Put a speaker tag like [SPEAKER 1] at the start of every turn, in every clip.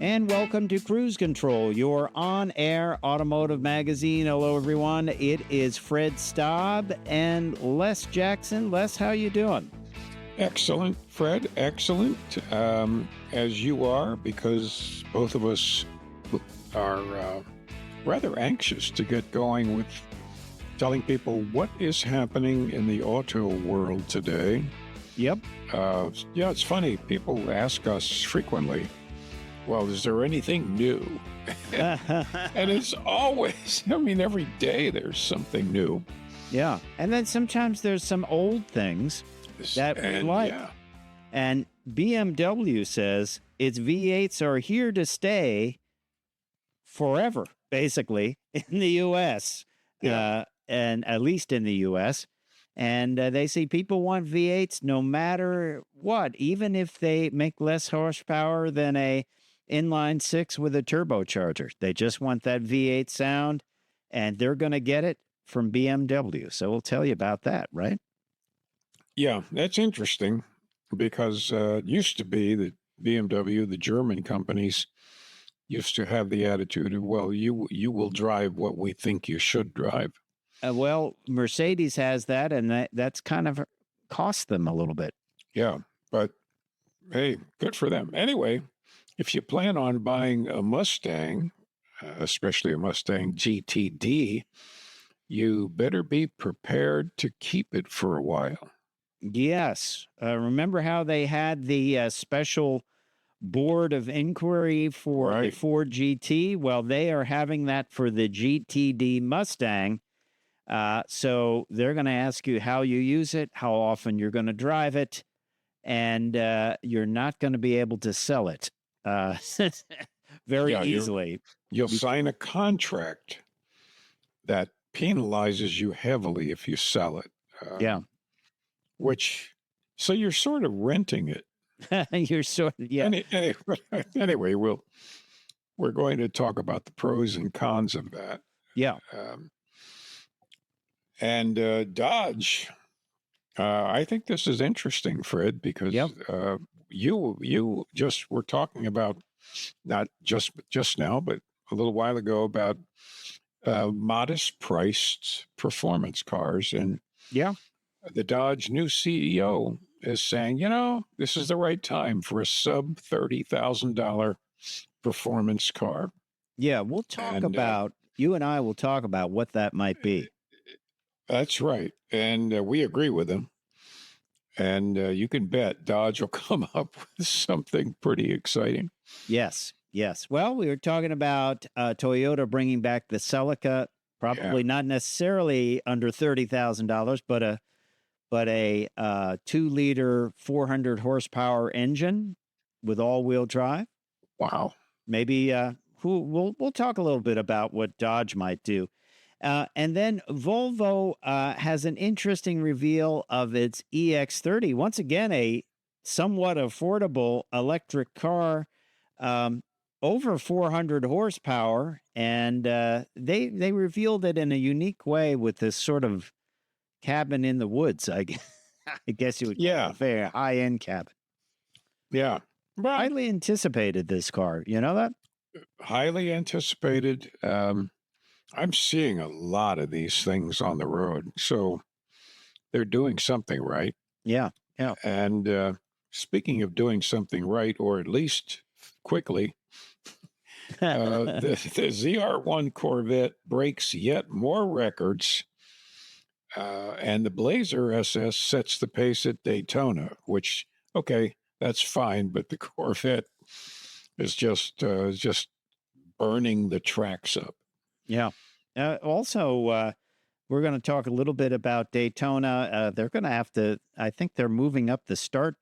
[SPEAKER 1] And welcome to Cruise Control, your on-air automotive magazine. Hello, everyone. It is Fred Staab and Les Jackson. Les, how you doing?
[SPEAKER 2] Excellent, Fred. Excellent. As you are, because both of us are rather anxious to get going with telling people what is happening in the auto world today.
[SPEAKER 1] Yep.
[SPEAKER 2] Yeah, it's funny. People ask us frequently, well, is there anything new? And it's always, every day there's something new.
[SPEAKER 1] Yeah. And then sometimes there's some old things that we like. Yeah. And BMW says its V8s are here to stay forever, basically, in the U.S., and at least in the U.S., and they say people want V8s no matter what, even if they make less horsepower than a inline six with a turbocharger. They just want that V8 sound, and they're going to get it from BMW. So we'll tell you about that, right?
[SPEAKER 2] Yeah, that's interesting because it used to be that BMW, the German companies, used to have the attitude of, well, you will drive what we think you should drive.
[SPEAKER 1] Well, Mercedes has that, and that's kind of cost them a little bit.
[SPEAKER 2] Yeah, but hey, good for them. Anyway, if you plan on buying a Mustang, especially a Mustang GTD, you better be prepared to keep it for a while.
[SPEAKER 1] Yes. Remember how they had the special board of inquiry for the Ford GT? Well, they are having that for the GTD Mustang. So they're going to ask you how you use it, how often you're going to drive it, and you're not going to be able to sell it very easily.
[SPEAKER 2] You'll sign a contract that penalizes you heavily if you sell it. So you're sort of renting it.
[SPEAKER 1] You're sort of, yeah.
[SPEAKER 2] Anyway, we're going to talk about the pros and cons of that.
[SPEAKER 1] Yeah.
[SPEAKER 2] And Dodge, I think this is interesting, Fred, because you just were talking about, not just now, but a little while ago, about modest priced performance cars. And the Dodge new CEO is saying, this is the right time for a sub $30,000 performance car.
[SPEAKER 1] Yeah, we'll talk about, you and I will talk about what that might be.
[SPEAKER 2] That's right. And we agree with him. And you can bet Dodge will come up with something pretty exciting.
[SPEAKER 1] Yes. Well, we were talking about Toyota bringing back the Celica, probably not necessarily under $30,000, but a 2-liter 400 horsepower engine with all-wheel drive.
[SPEAKER 2] Wow.
[SPEAKER 1] Maybe we'll talk a little bit about what Dodge might do. And then Volvo has an interesting reveal of its EX30. Once again, a somewhat affordable electric car, over 400 horsepower. And they revealed it in a unique way with this sort of cabin in the woods, I guess you would call it a very high-end cabin.
[SPEAKER 2] Yeah.
[SPEAKER 1] Well, highly anticipated, this car. You know that?
[SPEAKER 2] Highly anticipated. I'm seeing a lot of these things on the road, so they're doing something right.
[SPEAKER 1] Yeah.
[SPEAKER 2] And speaking of doing something right, or at least quickly, the ZR1 Corvette breaks yet more records, and the Blazer SS sets the pace at Daytona, which, okay, that's fine, but the Corvette is just burning the tracks up.
[SPEAKER 1] Yeah. Also, we're going to talk a little bit about Daytona. They're going to have to, I think they're moving up the start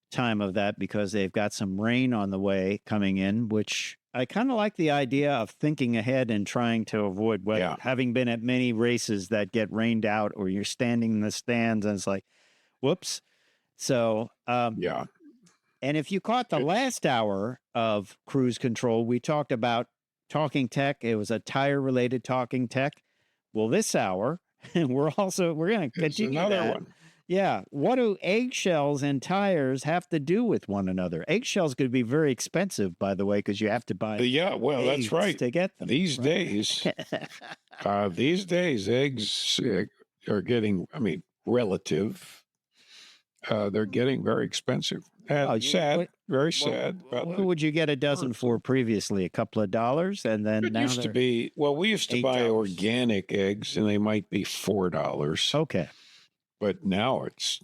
[SPEAKER 1] time of that because they've got some rain on the way coming in, which I kind of like the idea of thinking ahead and trying to avoid weather. Having been at many races that get rained out, or you're standing in the stands and it's like, whoops. So, and if you caught the last hour of Cruise Control, we talked about talking tech. It was a tire-related talking tech. Well, this hour, we're going to continue that.
[SPEAKER 2] One.
[SPEAKER 1] Yeah. What do eggshells and tires have to do with one another? Eggshells could be very expensive, by the way, because you have to buy
[SPEAKER 2] Yeah, well, that's
[SPEAKER 1] eggs
[SPEAKER 2] right.
[SPEAKER 1] to get them.
[SPEAKER 2] These days, eggs are getting, I mean, relative. They're getting very expensive.
[SPEAKER 1] Oh,
[SPEAKER 2] Sad, very
[SPEAKER 1] what,
[SPEAKER 2] sad.
[SPEAKER 1] what would you get a dozen for previously? A couple of dollars, and then
[SPEAKER 2] It
[SPEAKER 1] now
[SPEAKER 2] used to be, well, we used to buy
[SPEAKER 1] $8.
[SPEAKER 2] organic eggs, and they might be $4.
[SPEAKER 1] Okay.
[SPEAKER 2] But now it's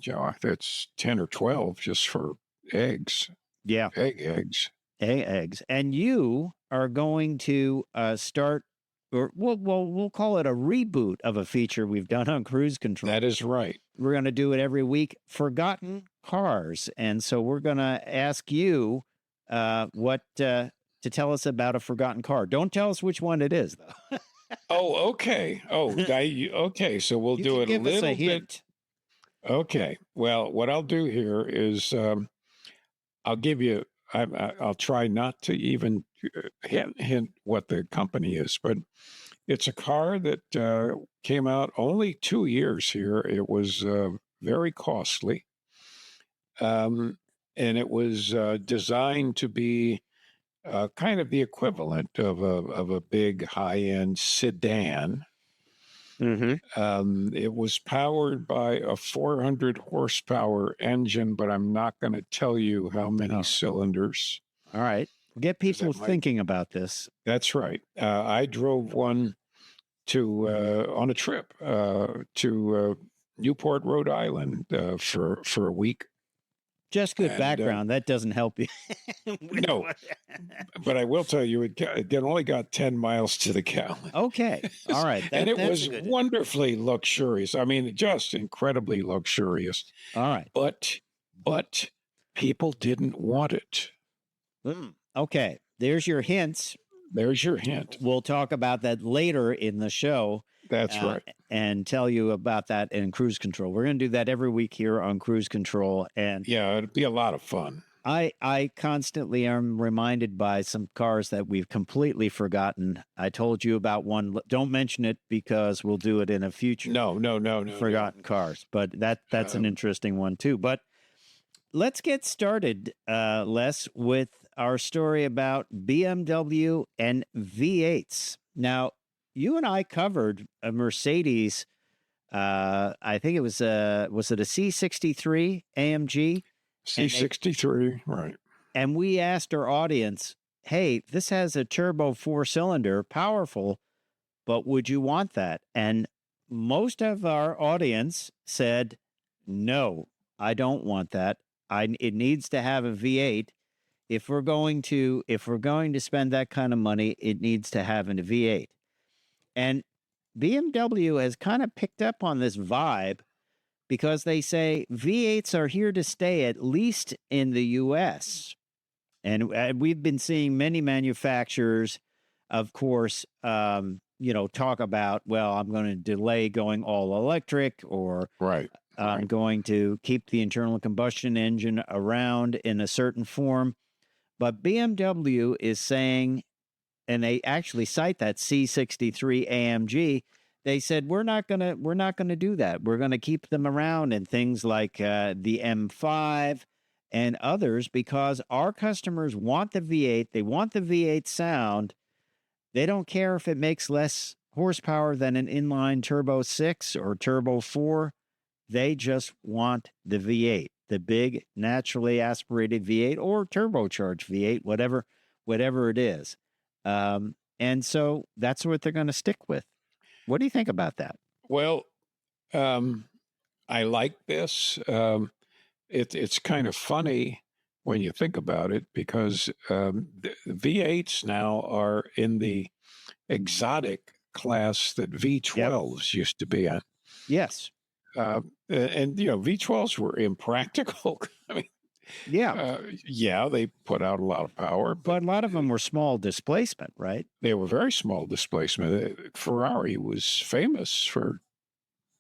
[SPEAKER 2] 10 or 12 just for eggs.
[SPEAKER 1] Yeah.
[SPEAKER 2] Eggs.
[SPEAKER 1] Eggs. And you are going to start, or we'll call it a reboot of a feature we've done on Cruise Control.
[SPEAKER 2] That is right.
[SPEAKER 1] We're going to do it every week. Forgotten cars. And so we're going to ask you what to tell us about a forgotten car. Don't tell us which one it is, though.
[SPEAKER 2] Oh, okay. Oh, okay. So we'll do it a little bit. Okay. Well, what I'll do here is I'll give you. I'll try not to even hint what the company is, but it's a car that came out only 2 years here. It was very costly, and it was designed to be kind of the equivalent of a big high-end sedan.
[SPEAKER 1] Mm-hmm.
[SPEAKER 2] It was powered by a 400 horsepower engine, but I'm not going to tell you how many cylinders.
[SPEAKER 1] All right. Get people thinking about this.
[SPEAKER 2] That's right. I drove one on a trip to Newport, Rhode Island for a week.
[SPEAKER 1] Just good background. That doesn't help you.
[SPEAKER 2] No, but I will tell you, it only got 10 miles to the gallon.
[SPEAKER 1] Okay. All right.
[SPEAKER 2] And it was wonderfully luxurious. I mean, just incredibly luxurious.
[SPEAKER 1] All right.
[SPEAKER 2] But people didn't want it.
[SPEAKER 1] Okay. There's your hints.
[SPEAKER 2] There's your hint.
[SPEAKER 1] We'll talk about that later in the show.
[SPEAKER 2] That's right.
[SPEAKER 1] And tell you about that in Cruise Control. We're going to do that every week here on Cruise Control. And
[SPEAKER 2] yeah, it'd be a lot of fun.
[SPEAKER 1] I constantly am reminded by some cars that we've completely forgotten. I told you about one. Don't mention it because we'll do it in a future.
[SPEAKER 2] No.
[SPEAKER 1] Forgotten cars. But that's an interesting one too. But let's get started, Les, with our story about BMW and V8s. Now, you and I covered a Mercedes. I think it was it a C63 AMG?
[SPEAKER 2] C63, right.
[SPEAKER 1] And we asked our audience, hey, this has a turbo 4-cylinder, powerful, but would you want that? And most of our audience said, no, I don't want that. It needs to have a V8. If we're going to spend that kind of money, it needs to have a V8. And BMW has kind of picked up on this vibe because they say V8s are here to stay, at least in the U.S. And we've been seeing many manufacturers, of course, talk about, well, I'm going to delay going all electric, or I'm going to keep the internal combustion engine around in a certain form. But BMW is saying, and they actually cite that C63 AMG. They said we're not gonna do that. We're gonna keep them around in things like the M5 and others because our customers want the V8. They want the V8 sound. They don't care if it makes less horsepower than an inline turbo 6 or turbo 4. They just want the V8, the big naturally aspirated V8 or turbocharged V8, whatever it is. And so that's what they're going to stick with. What do you think about that?
[SPEAKER 2] Well, I like this. It's kind of funny when you think about it because the V8s now are in the exotic class that V12s used to be at.
[SPEAKER 1] Yes.
[SPEAKER 2] And V12s were impractical. I mean, they put out a lot of power,
[SPEAKER 1] but a lot of them were small displacement, right?
[SPEAKER 2] They were very small displacement. Ferrari was famous for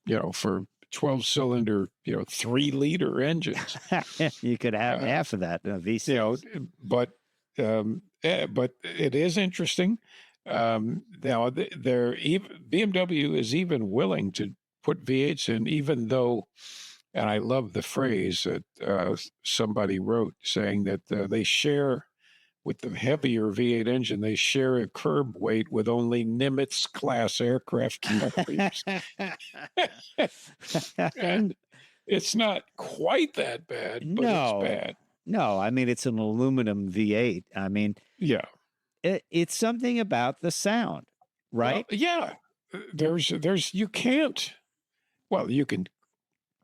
[SPEAKER 2] 12-cylinder, 3-liter engines.
[SPEAKER 1] You could have half of that V6.
[SPEAKER 2] But it is interesting. Now BMW is even willing to put V8s in, even though And I love the phrase that somebody wrote saying that they share with the heavier V8 engine, they share a curb weight with only Nimitz class aircraft carriers. And it's not quite that bad, but it's bad.
[SPEAKER 1] No, I mean, it's an aluminum V8. I mean,
[SPEAKER 2] yeah,
[SPEAKER 1] it's something about the sound, right?
[SPEAKER 2] Well, yeah, you can't, well, you can,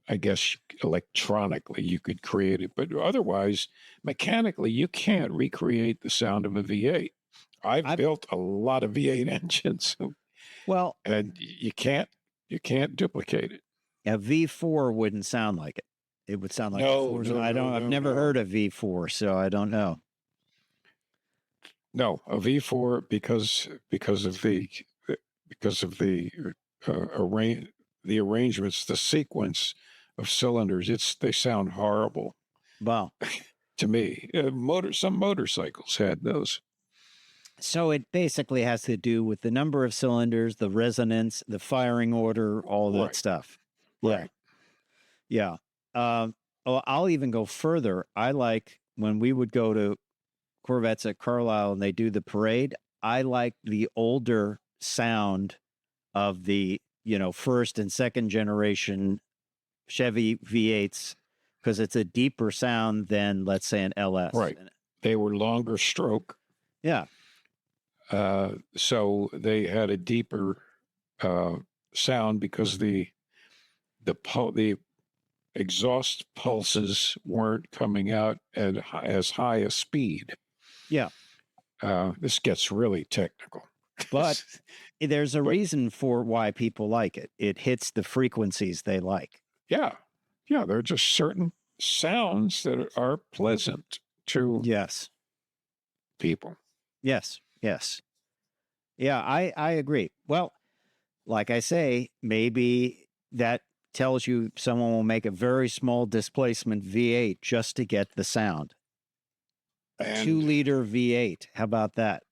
[SPEAKER 2] I guess, electronically you could create it, but otherwise, mechanically, you can't recreate the sound of a V8. I've built a lot of V8 engines.
[SPEAKER 1] Well,
[SPEAKER 2] and you can't duplicate it.
[SPEAKER 1] A V4 wouldn't sound like it. It would sound like I've never heard of V4, so I don't know.
[SPEAKER 2] No, a V4 because of the arrangements, the sequence of cylinders. They sound horrible.
[SPEAKER 1] Wow.
[SPEAKER 2] To me, some motorcycles had those.
[SPEAKER 1] So it basically has to do with the number of cylinders, the resonance, the firing order, all that stuff.
[SPEAKER 2] Right.
[SPEAKER 1] Yeah. I'll even go further. I like when we would go to Corvettes at Carlisle and they do the parade, I like the older sound of the, first and second generation Chevy V8s because it's a deeper sound than, let's say, an LS.
[SPEAKER 2] Right. They were longer stroke.
[SPEAKER 1] Yeah.
[SPEAKER 2] So they had a deeper sound because the exhaust pulses weren't coming out at as high a speed.
[SPEAKER 1] Yeah.
[SPEAKER 2] This gets really technical.
[SPEAKER 1] But there's a reason for why people like it. It hits the frequencies they like.
[SPEAKER 2] Yeah. Yeah. There are just certain sounds that are pleasant to people.
[SPEAKER 1] Yes. Yes. Yeah, I agree. Well, like I say, maybe that tells you someone will make a very small displacement V8 just to get the sound. A 2-liter V8. How about that?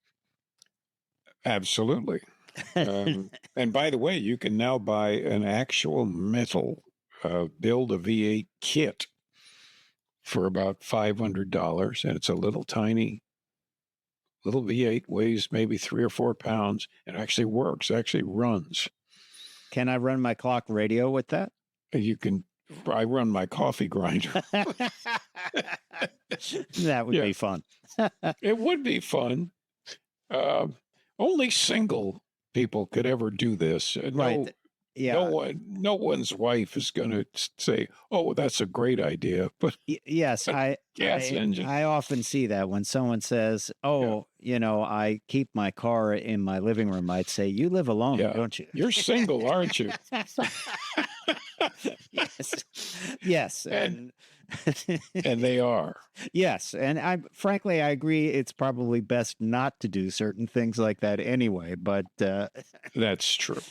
[SPEAKER 2] Absolutely. And by the way, you can now buy an actual metal build a V8 kit for about $500. And it's a little tiny V8, weighs maybe 3 or 4 pounds, and actually works, actually runs.
[SPEAKER 1] Can I run my clock radio with that?
[SPEAKER 2] You can. I run my coffee grinder.
[SPEAKER 1] That would be fun.
[SPEAKER 2] It would be fun. Only single people could ever do this.
[SPEAKER 1] Right.
[SPEAKER 2] No one's wife is going to say, "Oh, that's a great idea." But
[SPEAKER 1] yes,
[SPEAKER 2] gas engine.
[SPEAKER 1] I often see that when someone says, "Oh, I keep my car in my living room." I'd say, "You live alone, don't you?
[SPEAKER 2] You're single, aren't you?"
[SPEAKER 1] Yes. Yes.
[SPEAKER 2] And they are.
[SPEAKER 1] Yes. And frankly, I agree. It's probably best not to do certain things like that anyway, but
[SPEAKER 2] that's true.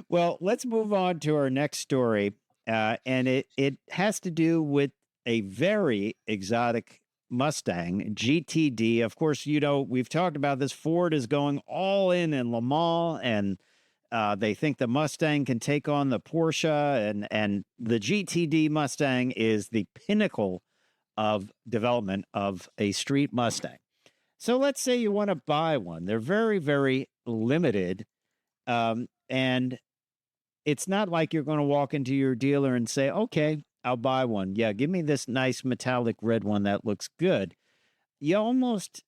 [SPEAKER 1] Well, let's move on to our next story. And it has to do with a very exotic Mustang GTD. Of course, we've talked about this. Ford is going all in Le Mans, and they think the Mustang can take on the Porsche, and the GTD Mustang is the pinnacle of development of a street Mustang. So let's say you want to buy one. They're very, very limited. And it's not like you're going to walk into your dealer and say, "Okay, I'll buy one. Yeah, give me this nice metallic red one that looks good." You almost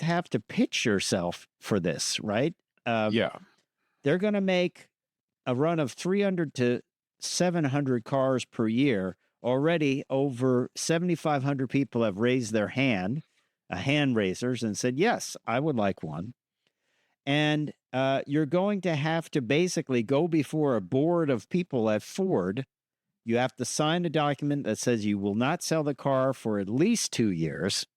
[SPEAKER 1] have to pitch yourself for this, right? They're going to make a run of 300 to 700 cars per year. Already over 7,500 people have raised their hand raisers, and said, "Yes, I would like one." And you're going to have to basically go before a board of people at Ford. You have to sign a document that says you will not sell the car for at least 2 years.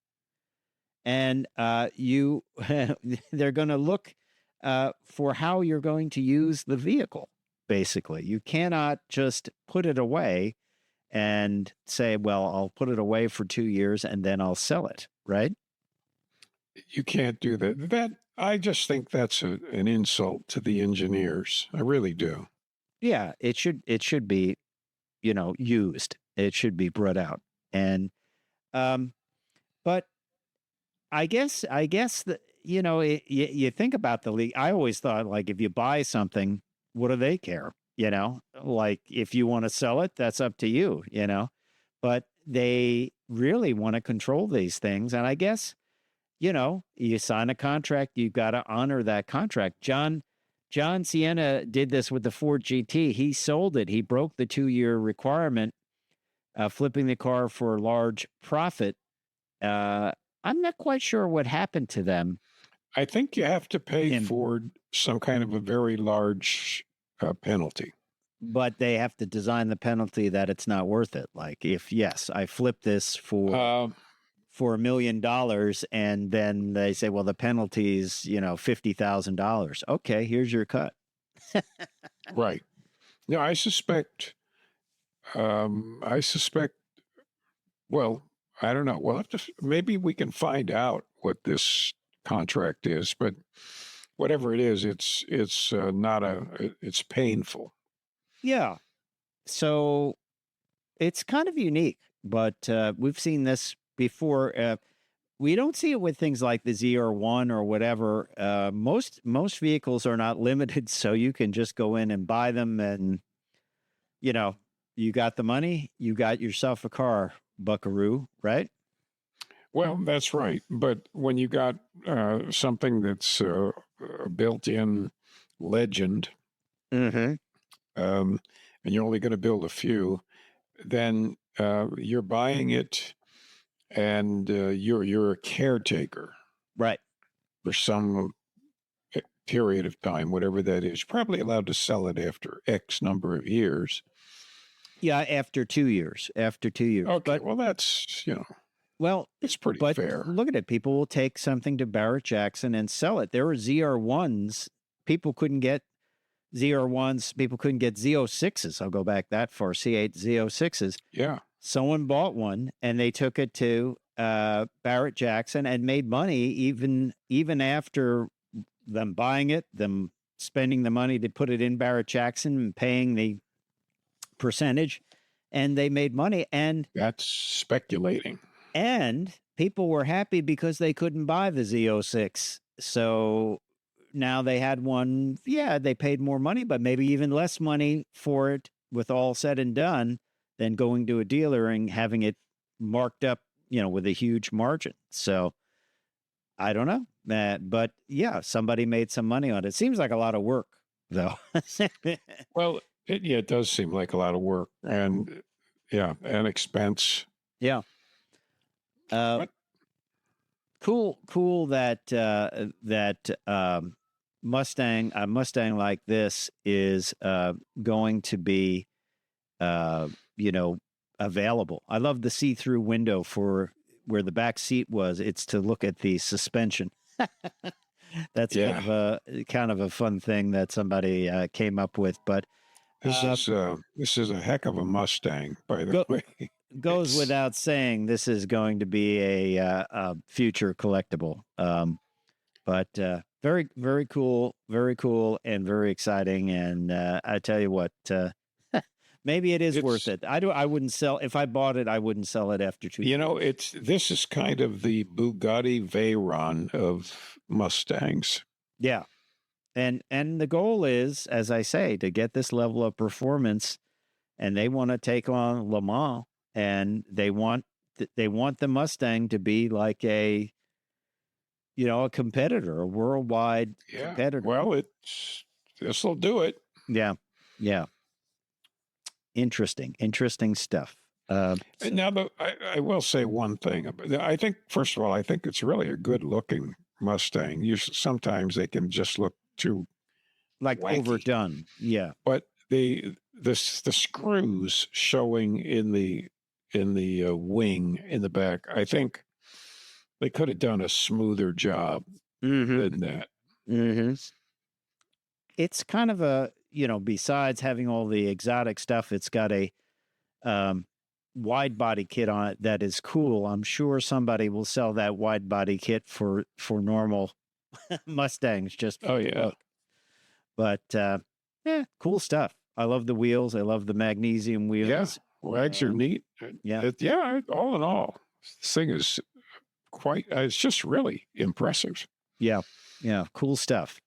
[SPEAKER 1] And they're going to look for how you're going to use the vehicle, basically. You cannot just put it away and say, "Well, I'll put it away for 2 years and then I'll sell it," right?
[SPEAKER 2] You can't do that. I just think that's an insult to the engineers. I really do.
[SPEAKER 1] Yeah, it should be. used. It should be brought out. And, but I guess that, you think about the league. I always thought, like, if you buy something, what do they care? Like, if you want to sell it, that's up to you, but they really want to control these things. And I guess, you sign a contract, you've got to honor that contract. John Sienna did this with the Ford GT. He sold it. He broke the 2-year requirement, flipping the car for a large profit. I'm not quite sure what happened to them.
[SPEAKER 2] I think you have to pay Ford some kind of a very large penalty.
[SPEAKER 1] But they have to design the penalty that it's not worth it. Like, if, yes, I flip this for $1 million, and then they say, well, the penalty is, $50,000. Okay, here's your cut.
[SPEAKER 2] Right. No, I suspect, well, I don't know. We'll have to, maybe we can find out what this contract is, but whatever it is, it's it's painful.
[SPEAKER 1] Yeah. So it's kind of unique, but we've seen this before. We don't see it with things like the ZR1 or whatever. Most vehicles are not limited, so you can just go in and buy them, and you got the money, you got yourself a car, buckaroo, right?
[SPEAKER 2] Well, that's right. But when you got something that's a built-in legend, and you're only going to build a few, then you're buying it, and you're a caretaker,
[SPEAKER 1] right,
[SPEAKER 2] for some period of time, whatever that is. You're probably allowed to sell it after X number of years.
[SPEAKER 1] Yeah, after 2 years. After 2 years.
[SPEAKER 2] Okay, well, that's
[SPEAKER 1] well,
[SPEAKER 2] it's pretty fair.
[SPEAKER 1] Look at it. People will take something to Barrett Jackson and sell it. There were ZR1s. People couldn't get ZR1s. People couldn't get Z06s. I'll go back that far. C8 Z06s.
[SPEAKER 2] Yeah.
[SPEAKER 1] Someone bought one, and they took it to Barrett Jackson and made money even after them buying it, them spending the money to put it in Barrett Jackson and paying the percentage, and they made money. And
[SPEAKER 2] that's speculating.
[SPEAKER 1] And people were happy because they couldn't buy the Z06. So now they had one. Yeah, they paid more money, but maybe even less money for it, with all said and done, than going to a dealer and having it marked up, with a huge margin. So I don't know, but yeah, somebody made some money on it. Seems like a lot of work, though.
[SPEAKER 2] Well, it does seem like a lot of work, and and expense.
[SPEAKER 1] Yeah. Cool that Mustang, a Mustang like this is going to be available. I love the see-through window for where the back seat was. It's to look at the suspension. That's kind of a fun thing that somebody came up with. But
[SPEAKER 2] this is a heck of a Mustang, by the way.
[SPEAKER 1] Goes without saying, this is going to be a future collectible. But very, very cool, and very exciting. And I tell you what, maybe it's worth it. I wouldn't sell, if I bought it, I wouldn't sell it after 2 years.
[SPEAKER 2] This is kind of the Bugatti Veyron of Mustangs.
[SPEAKER 1] Yeah. And the goal is, as I say, to get this level of performance, and they want to take on Le Mans, and they want the Mustang to be like a competitor, a worldwide competitor.
[SPEAKER 2] Well, this will do it.
[SPEAKER 1] Yeah. Yeah. Interesting stuff.
[SPEAKER 2] Now, I will say one thing. I think, first of all, I think it's really a good-looking Mustang. Sometimes they can just look too wanky,
[SPEAKER 1] overdone. Yeah,
[SPEAKER 2] but the screws showing in the wing in the back, I think they could have done a smoother job than that.
[SPEAKER 1] Mm-hmm. It's kind of a besides having all the exotic stuff, it's got a wide body kit on it that is cool. I'm sure somebody will sell that wide body kit for normal Mustangs. Just
[SPEAKER 2] look.
[SPEAKER 1] But cool stuff. I love the wheels. I love the magnesium wheels.
[SPEAKER 2] Yeah, wags are neat.
[SPEAKER 1] Yeah.
[SPEAKER 2] Yeah, all in all, this thing is quite, it's just really impressive.
[SPEAKER 1] Yeah. Yeah. Cool stuff.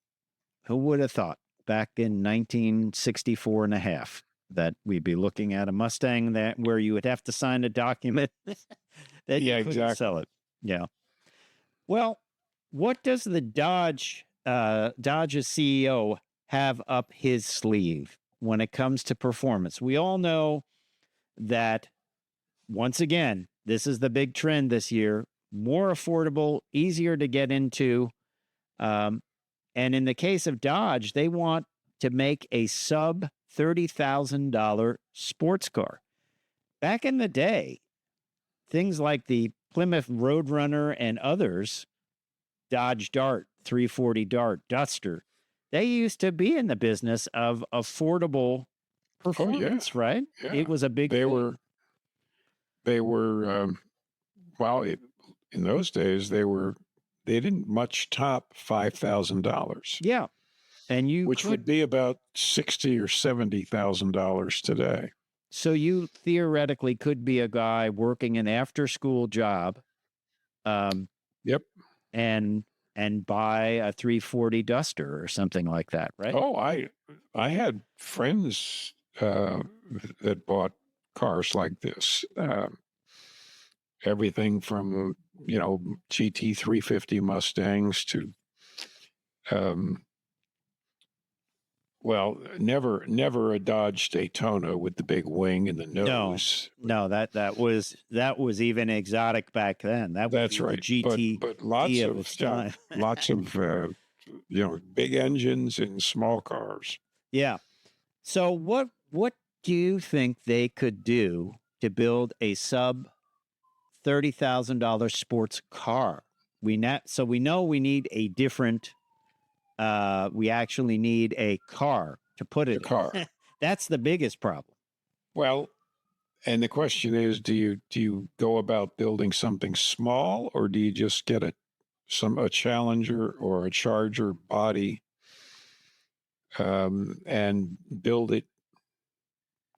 [SPEAKER 1] Who would have thought back in 1964 and a half that we'd be looking at a Mustang that where you would have to sign a document that you couldn't sell it. Yeah. Well, what does the Dodge's CEO have up his sleeve when it comes to performance? We all know that, once again, this is the big trend this year: more affordable, easier to get into. And in the case of Dodge, they want to make a sub $30,000 sports car. Back in the day, things like the Plymouth Roadrunner and others, Dodge Dart, 340 Dart, Duster, they used to be in the business of affordable performance, right?
[SPEAKER 2] Yeah.
[SPEAKER 1] It was a big thing.
[SPEAKER 2] They were, well, in those days, they didn't much top $5,000.
[SPEAKER 1] Yeah. And
[SPEAKER 2] which would be about $60,000 or $70,000 today.
[SPEAKER 1] So you theoretically could be a guy working an after-school job.
[SPEAKER 2] Yep.
[SPEAKER 1] And buy a 340 Duster or something like that, right?
[SPEAKER 2] Oh, I had friends that bought cars like this. Everything from, GT 350 Mustangs to, well, never a Dodge Daytona with the big wing and the nose.
[SPEAKER 1] No, that was even exotic back then. That's right. The GT,
[SPEAKER 2] but lots of
[SPEAKER 1] its time.
[SPEAKER 2] lots of big engines in small cars.
[SPEAKER 1] Yeah. So what do you think they could do to build a sub $30,000 sports car? We know we need a different. We actually need a car to put it.
[SPEAKER 2] A car.
[SPEAKER 1] That's the biggest problem.
[SPEAKER 2] Well, and the question is, do you go about building something small, or do you just get a Challenger or a Charger body, and build it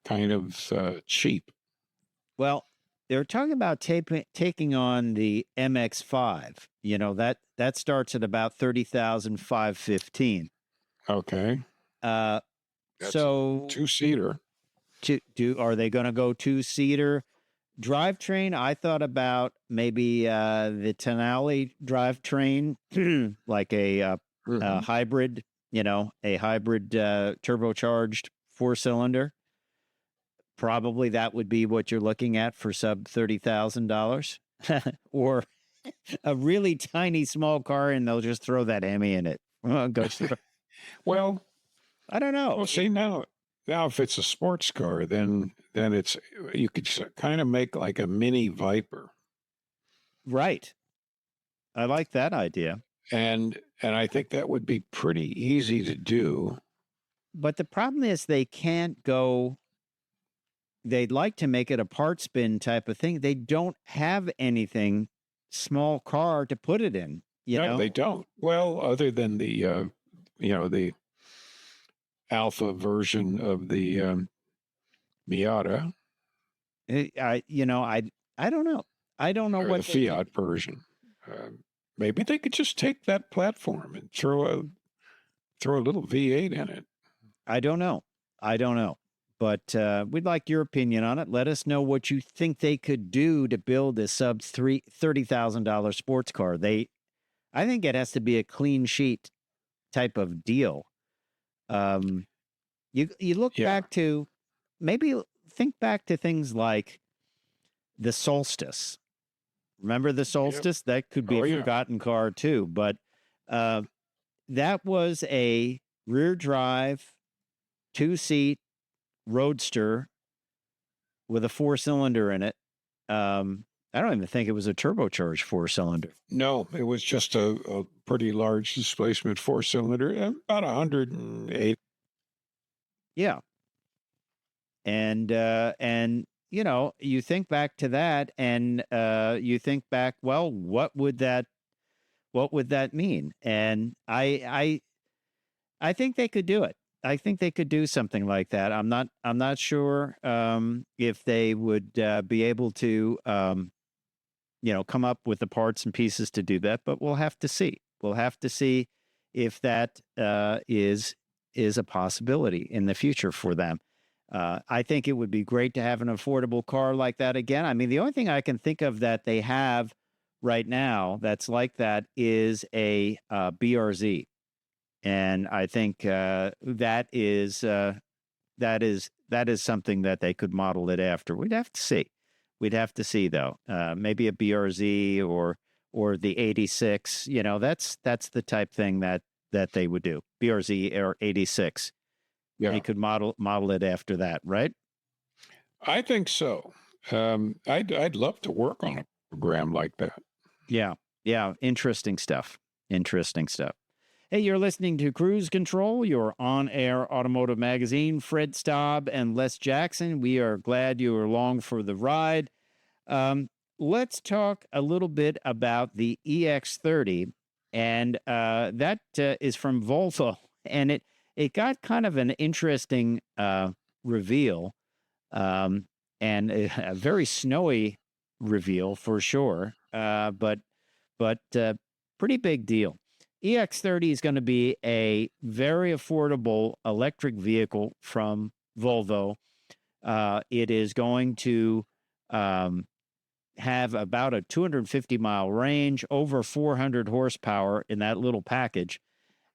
[SPEAKER 2] kind of cheap?
[SPEAKER 1] Well, they're talking about taking on the MX-5. That starts at about 30,515.
[SPEAKER 2] Okay.
[SPEAKER 1] That's so
[SPEAKER 2] two-seater.
[SPEAKER 1] Are they going to go two-seater? Drivetrain, I thought about maybe the Tenali drivetrain, like a hybrid, a hybrid turbocharged 4-cylinder. Probably that would be what you're looking at for sub $30,000, or a really tiny small car, and they'll just throw that Hemi in it.
[SPEAKER 2] Well,
[SPEAKER 1] I don't know.
[SPEAKER 2] Well, see, now if it's a sports car, then you could kind of make like a mini Viper.
[SPEAKER 1] Right. I like that idea.
[SPEAKER 2] And I think that would be pretty easy to do.
[SPEAKER 1] But the problem is they can't go. They'd like to make it a parts bin type of thing. They don't have anything small car to put it in.
[SPEAKER 2] No, they don't. Well, other than the the alpha version of the Miata.
[SPEAKER 1] I don't know. I don't know what
[SPEAKER 2] the Fiat version. Maybe they could just take that platform and throw a little V8 in it.
[SPEAKER 1] I don't know. But we'd like your opinion on it. Let us know what you think they could do to build a sub $30,000 sports car. I think it has to be a clean sheet type of deal. You look back to, maybe think back to things like the Solstice. Remember the Solstice? Yep. That could be a forgotten car too. But that was a rear drive, 2-seat roadster with a 4-cylinder in it. I don't even think it was a turbocharged 4-cylinder.
[SPEAKER 2] No, it was just a pretty large displacement 4-cylinder, about 108.
[SPEAKER 1] Yeah. And you think back to that, and you think back, well, what would that mean? And I think they could do it. I think they could do something like that. I'm not sure if they would be able to come up with the parts and pieces to do that, but we'll have to see. We'll have to see if that is a possibility in the future for them. I think it would be great to have an affordable car like that again. I mean, the only thing I can think of that they have right now that's like that is a BRZ, and I think that is something that they could model it after. We'd have to see. We'd have to see, though. Maybe a BRZ or the 86. That's the type thing that they would do. BRZ or 86.
[SPEAKER 2] Yeah.
[SPEAKER 1] They could model it after that, right?
[SPEAKER 2] I think so. I'd love to work on a program like that.
[SPEAKER 1] Yeah. Interesting stuff. Hey, you're listening to Cruise Control, your on-air automotive magazine. Fred Staab and Les Jackson. We are glad you are along for the ride. Let's talk a little bit about the EX30, and that is from Volvo, and it got kind of an interesting reveal, and a very snowy reveal for sure, but pretty big deal. EX30 is going to be a very affordable electric vehicle from Volvo. It is going to have about a 250-mile range, over 400 horsepower in that little package.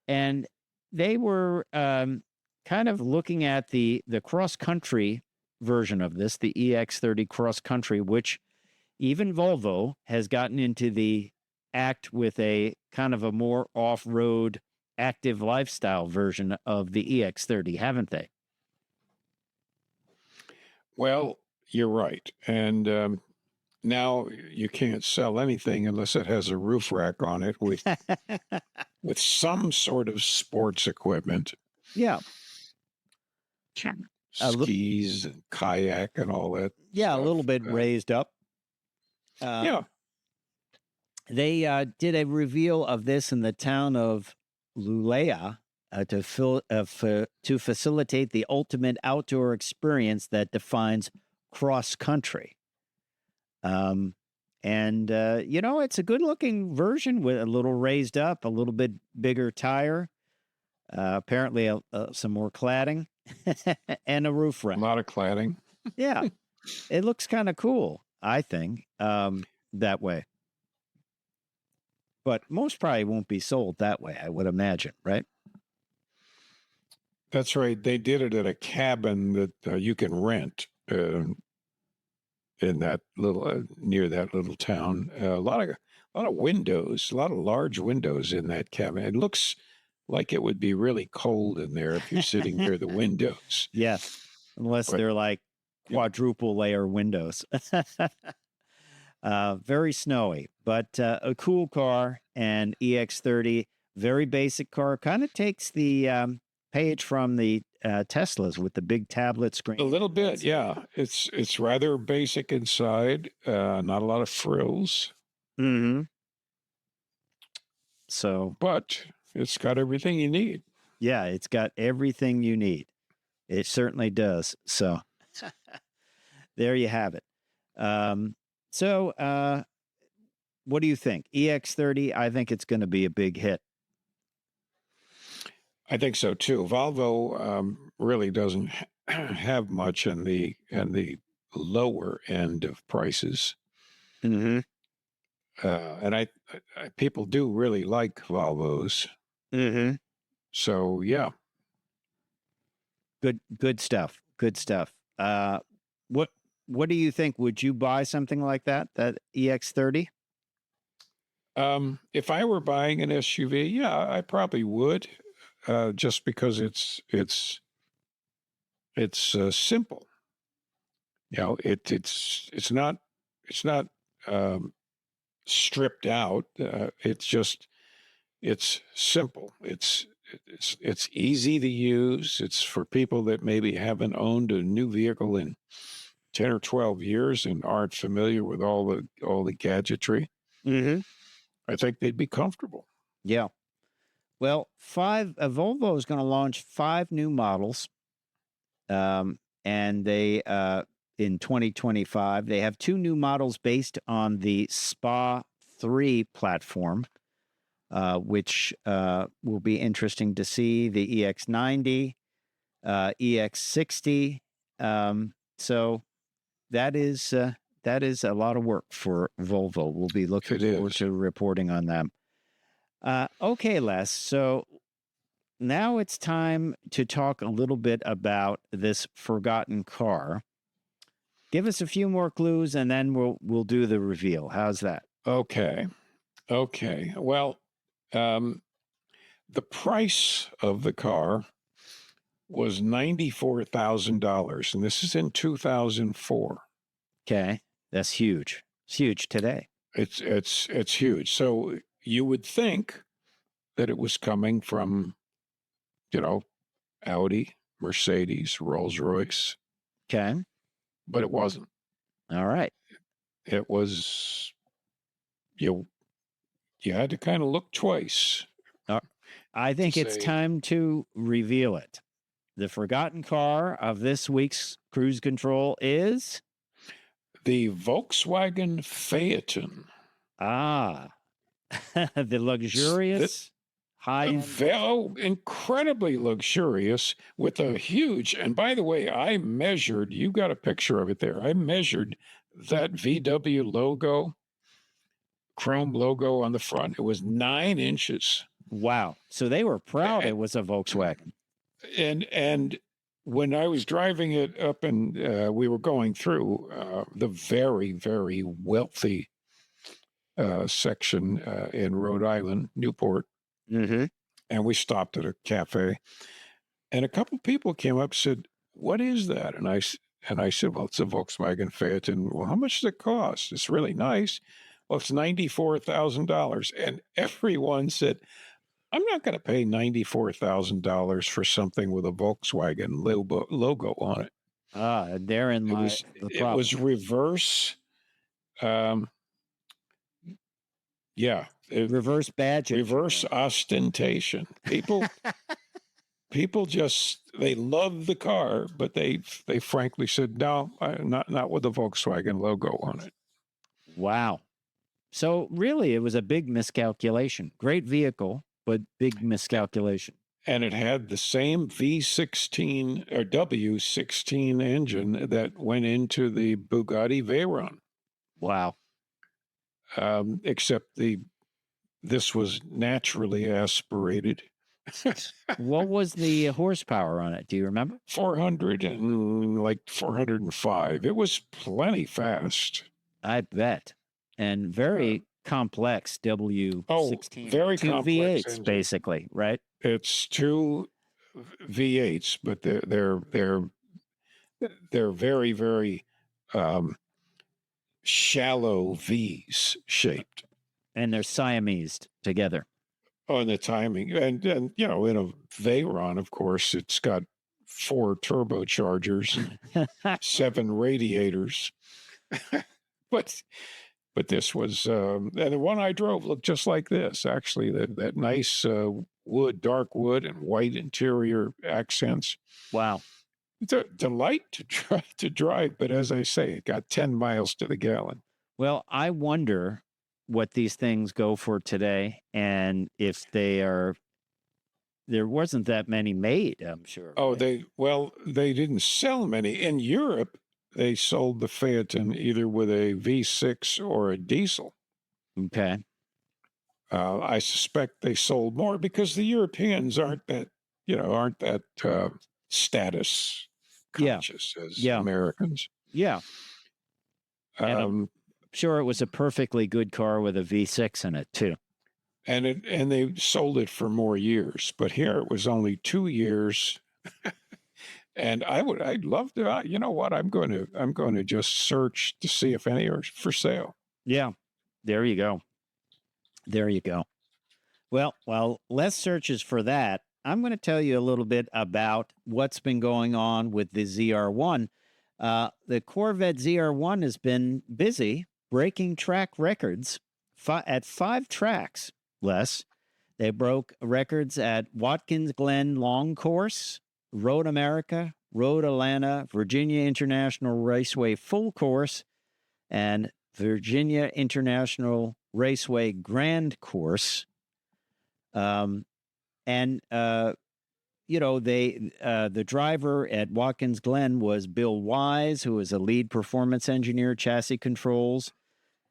[SPEAKER 1] And they were kind of looking at the cross-country version of this, the EX30 cross-country, which even Volvo has gotten into the act with a kind of a more off-road active lifestyle version of the EX30, haven't they?
[SPEAKER 2] Well, you're right. And now you can't sell anything unless it has a roof rack on it with with some sort of sports equipment.
[SPEAKER 1] Yeah.
[SPEAKER 2] Skis and kayak and all that.
[SPEAKER 1] Yeah,
[SPEAKER 2] stuff.
[SPEAKER 1] A little bit raised up.
[SPEAKER 2] Yeah.
[SPEAKER 1] They did a reveal of this in the town of Lulea to facilitate the ultimate outdoor experience that defines cross country. And it's a good looking version with a little raised up, a little bit bigger tire, apparently some more cladding and a roof rack.
[SPEAKER 2] A lot of cladding.
[SPEAKER 1] Yeah. It looks kind of cool, I think, that way. But most probably won't be sold that way, I would imagine, right?
[SPEAKER 2] That's right. They did it at a cabin that you can rent in that little near that little town. A lot of windows, a lot of large windows in that cabin. It looks like it would be really cold in there if you're sitting near the windows.
[SPEAKER 1] Yes, unless they're like quadruple layer windows. Very snowy, but a cool car. And EX30, very basic car, kind of takes the page from the Teslas with the big tablet screen.
[SPEAKER 2] A little bit, yeah. It's rather basic inside, not a lot of frills.
[SPEAKER 1] Mm-hmm. So,
[SPEAKER 2] but it's got everything you need.
[SPEAKER 1] Yeah, it's got everything you need. It certainly does. So, there you have it. What do you think? EX30, I think it's going to be a big hit.
[SPEAKER 2] I think so too. Volvo really doesn't have much in the lower end of prices.
[SPEAKER 1] Mm-hmm.
[SPEAKER 2] And I people do really like Volvos.
[SPEAKER 1] Mm-hmm.
[SPEAKER 2] So yeah.
[SPEAKER 1] Good stuff. Good stuff. What do you think? Would you buy something like that EX30?
[SPEAKER 2] If I were buying an SUV, yeah, I probably would. Just because it's simple. You know, it's not stripped out. It's simple. It's easy to use. It's for people that maybe haven't owned a new vehicle in 10 or 12 years and aren't familiar with all the gadgetry.
[SPEAKER 1] Mm-hmm.
[SPEAKER 2] I think they'd be comfortable.
[SPEAKER 1] Yeah. Well, Volvo is going to launch 5 new models, and they in 2025 they have 2 new models based on the SPA 3 platform, which will be interesting to see. The EX90, EX60. So that is a lot of work for Volvo. We'll be looking forward to reporting on them. Okay, Les. So now it's time to talk a little bit about this forgotten car. Give us a few more clues, and then we'll do the reveal. How's that?
[SPEAKER 2] Okay. Well, the price of the car was $94,000, and this is in 2004.
[SPEAKER 1] Okay, that's huge. It's huge today.
[SPEAKER 2] It's huge. So you would think that it was coming from, Audi, Mercedes, Rolls-Royce.
[SPEAKER 1] Okay,
[SPEAKER 2] but it wasn't.
[SPEAKER 1] All right.
[SPEAKER 2] It was you had to kind of look twice.
[SPEAKER 1] I think it's time to reveal it. The forgotten car of this week's Cruise Control is
[SPEAKER 2] the Volkswagen Phaeton.
[SPEAKER 1] Ah, the luxurious, high-end.
[SPEAKER 2] Incredibly luxurious with a huge, and by the way, I measured, you got a picture of it there. I measured that VW logo, chrome logo on the front. It was 9 inches.
[SPEAKER 1] Wow. So they were proud it was a Volkswagen.
[SPEAKER 2] And when I was driving it up and we were going through the very, very wealthy section in Rhode Island, Newport, and we stopped at a cafe, and a couple people came up and said, "What is that?" And I said, "Well, it's a Volkswagen Phaeton." "Well, how much does it cost?" "It's really nice." "Well, it's $94,000. And everyone said, "I'm not going to pay $94,000 for something with a Volkswagen logo on it."
[SPEAKER 1] Therein lies the problem.
[SPEAKER 2] It was reverse.
[SPEAKER 1] Reverse badge.
[SPEAKER 2] Reverse ostentation. People just, they love the car, but they frankly said, "No, not with the Volkswagen logo on it."
[SPEAKER 1] Wow. So really, it was a big miscalculation. Great vehicle, but big miscalculation.
[SPEAKER 2] And it had the same V16 or W16 engine that went into the Bugatti Veyron.
[SPEAKER 1] Wow.
[SPEAKER 2] Except this was naturally aspirated.
[SPEAKER 1] What was the horsepower on it? Do you remember?
[SPEAKER 2] 405. It was plenty fast.
[SPEAKER 1] I bet. And very complex W16.
[SPEAKER 2] Very
[SPEAKER 1] two
[SPEAKER 2] complex
[SPEAKER 1] V8's
[SPEAKER 2] engine.
[SPEAKER 1] Basically, right?
[SPEAKER 2] It's 2 V8s, but they're very, very shallow V's shaped.
[SPEAKER 1] And they're Siamese together.
[SPEAKER 2] Oh, and the timing. And in a Veyron, of course, it's got 4 turbochargers, 7 radiators. But this was, and the one I drove looked just like this, actually, that nice dark wood and white interior accents.
[SPEAKER 1] Wow.
[SPEAKER 2] It's a delight to drive, but as I say, it got 10 miles to the gallon.
[SPEAKER 1] Well, I wonder what these things go for today, and if there wasn't that many made, I'm sure.
[SPEAKER 2] Oh,
[SPEAKER 1] right?
[SPEAKER 2] they didn't sell many. In Europe, they sold the Phaeton either with a V6 or a diesel.
[SPEAKER 1] Okay.
[SPEAKER 2] I suspect they sold more because the Europeans aren't that status conscious as Americans.
[SPEAKER 1] Yeah. I'm sure it was a perfectly good car with a V6 in it too.
[SPEAKER 2] And they sold it for more years, but here it was only 2 years. And I'd love to, you know what? I'm going to just search to see if any are for sale.
[SPEAKER 1] Yeah. There you go. Well, while Les searches for that, I'm going to tell you a little bit about what's been going on with the ZR1. The Corvette ZR1 has been busy breaking track records at 5 tracks, Les. They broke records at Watkins Glen Long Course, Road America, Road Atlanta, Virginia International Raceway Full Course, and Virginia International Raceway Grand Course. The driver at Watkins Glen was Bill Wise, who was a lead performance engineer, chassis controls.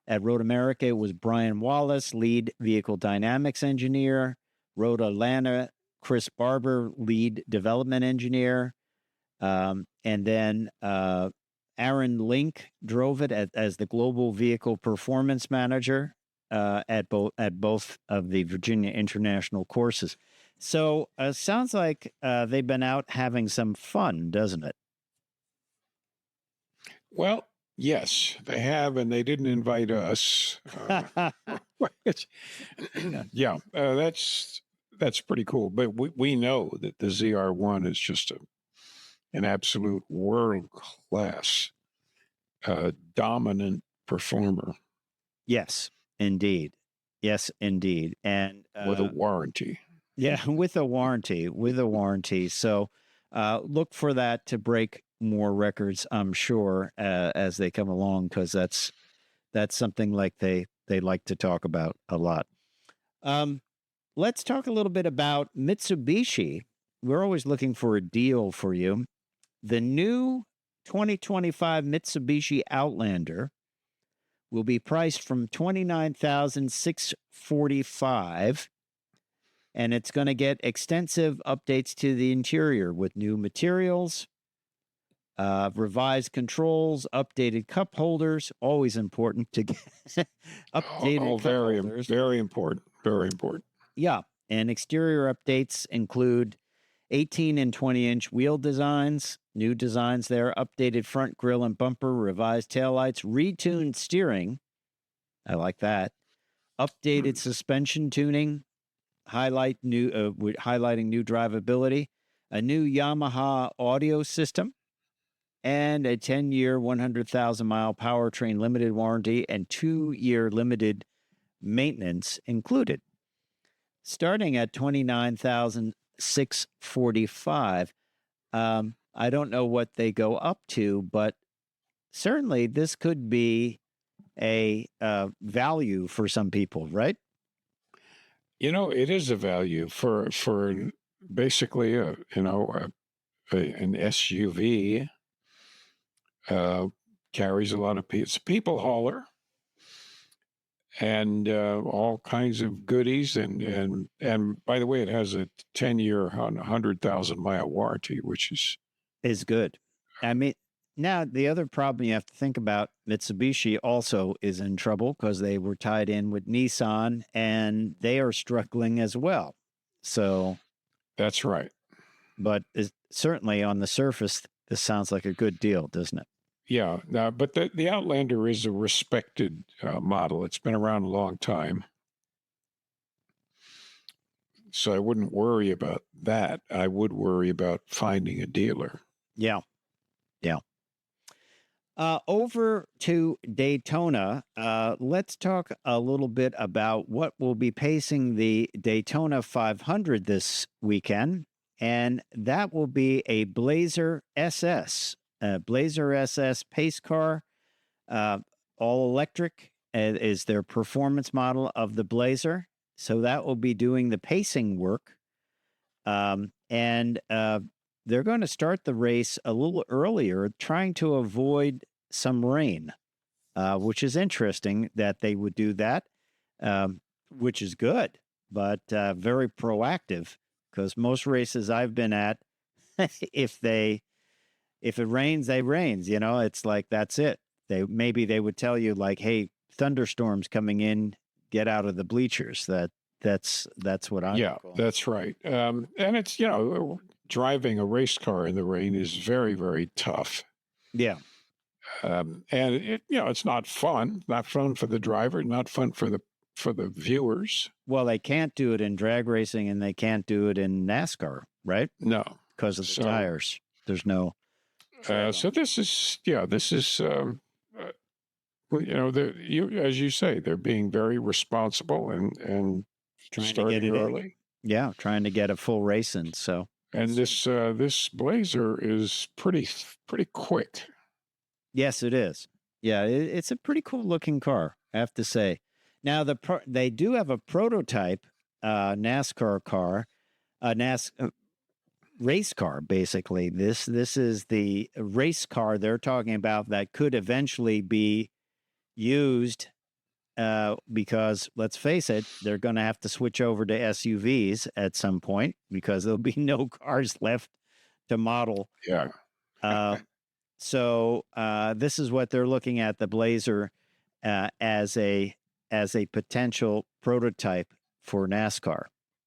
[SPEAKER 1] At Road America, it was Brian Wallace, lead vehicle dynamics engineer. Road Atlanta, Chris Barber, lead development engineer. And then Aaron Link drove it as the global vehicle performance manager at both of the Virginia International courses. So sounds like they've been out having some fun, doesn't it?
[SPEAKER 2] Well, yes, they have, and they didn't invite us. Yeah, that's pretty cool. But we know that the ZR1 is just an absolute world-class, dominant performer.
[SPEAKER 1] Yes, indeed. Yes, indeed. And
[SPEAKER 2] with a warranty.
[SPEAKER 1] Yeah, with a warranty. So look for that to break more records, I'm sure, as they come along, because that's something like they like to talk about a lot. Let's talk a little bit about Mitsubishi. We're always looking for a deal for you. The new 2025 Mitsubishi Outlander will be priced from $29,645, and it's going to get extensive updates to the interior with new materials, revised controls, updated cup holders. Always important to get updated cup holders.
[SPEAKER 2] Very important. Very important.
[SPEAKER 1] Yeah, and exterior updates include 18 and 20-inch wheel designs, new designs there, updated front grille and bumper, revised taillights, retuned steering. I like that. Updated suspension tuning, highlighting new drivability, a new Yamaha audio system, and a 10-year, 100,000-mile powertrain limited warranty and 2-year limited maintenance included. Starting at $29,645. I don't know what they go up to, but certainly this could be a value for some people, right?
[SPEAKER 2] It is a value for basically an SUV. Carries a lot of people. It's a people hauler, and all kinds of goodies. And by the way, it has a 10-year, 100,000-mile warranty, which is
[SPEAKER 1] good. I mean, now the other problem you have to think about, Mitsubishi also is in trouble because they were tied in with Nissan, and they are struggling as well. So
[SPEAKER 2] that's right.
[SPEAKER 1] But certainly on the surface, this sounds like a good deal, doesn't it?
[SPEAKER 2] Yeah, but the Outlander is a respected model. It's been around a long time. So I wouldn't worry about that. I would worry about finding a dealer.
[SPEAKER 1] Yeah. Over to Daytona. Let's talk a little bit about what will be pacing the Daytona 500 this weekend. And that will be a Blazer SS. Blazer SS pace car, all electric, is their performance model of the Blazer. So that will be doing the pacing work. And they're going to start the race a little earlier, trying to avoid some rain, which is interesting that they would do that, which is good, but very proactive, because most races I've been at, if it rains, it rains. It's like, that's it. Maybe they would tell you, like, hey, thunderstorms coming in, get out of the bleachers. That's what I'm.
[SPEAKER 2] Yeah, that's right. And it's, driving a race car in the rain is very, very tough.
[SPEAKER 1] Yeah.
[SPEAKER 2] And it's not fun. Not fun for the driver. Not fun for the viewers.
[SPEAKER 1] Well, they can't do it in drag racing, and they can't do it in NASCAR, right?
[SPEAKER 2] No,
[SPEAKER 1] because of the tires. There's no.
[SPEAKER 2] So this is as you say, they're being very responsible, and
[SPEAKER 1] trying to
[SPEAKER 2] starting
[SPEAKER 1] get it
[SPEAKER 2] early.
[SPEAKER 1] Yeah, trying to get a full race in. So,
[SPEAKER 2] and this Blazer is pretty quick.
[SPEAKER 1] yes, it is. Yeah, it's a pretty cool looking car, I have to say. Now they do have a prototype NASCAR car, race car. Basically, this is the race car they're talking about that could eventually be used. Because let's face it, they're going to have to switch over to SUVs at some point because there'll be no cars left to model.
[SPEAKER 2] Yeah.
[SPEAKER 1] So this is what they're looking at, the Blazer as a potential prototype for NASCAR.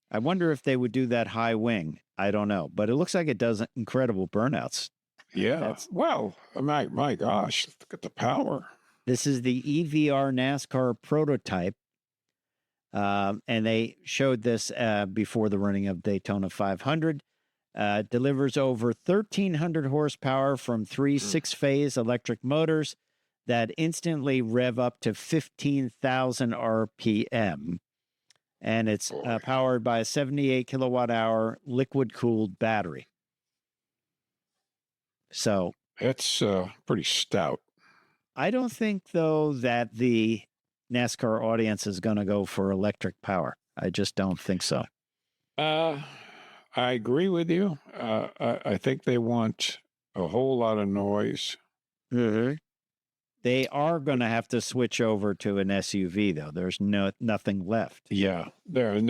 [SPEAKER 1] I wonder if they would do that high wing. I don't know, but it looks like it does incredible burnouts.
[SPEAKER 2] Yeah. Well, my gosh, look at the power.
[SPEAKER 1] This is the EVR NASCAR prototype. And they showed this before the running of Daytona 500. Delivers over 1,300 horsepower from three 6-phase electric motors that instantly rev up to 15,000 RPM. And it's powered by a 78 kilowatt hour liquid cooled battery. So
[SPEAKER 2] it's pretty stout.
[SPEAKER 1] I don't think, though, that the NASCAR audience is going to go for electric power. I just don't think so.
[SPEAKER 2] I agree with you. I think they want a whole lot of noise.
[SPEAKER 1] Mm-hmm. They are going to have to switch over to an SUV, though. There's nothing left.
[SPEAKER 2] Yeah, there are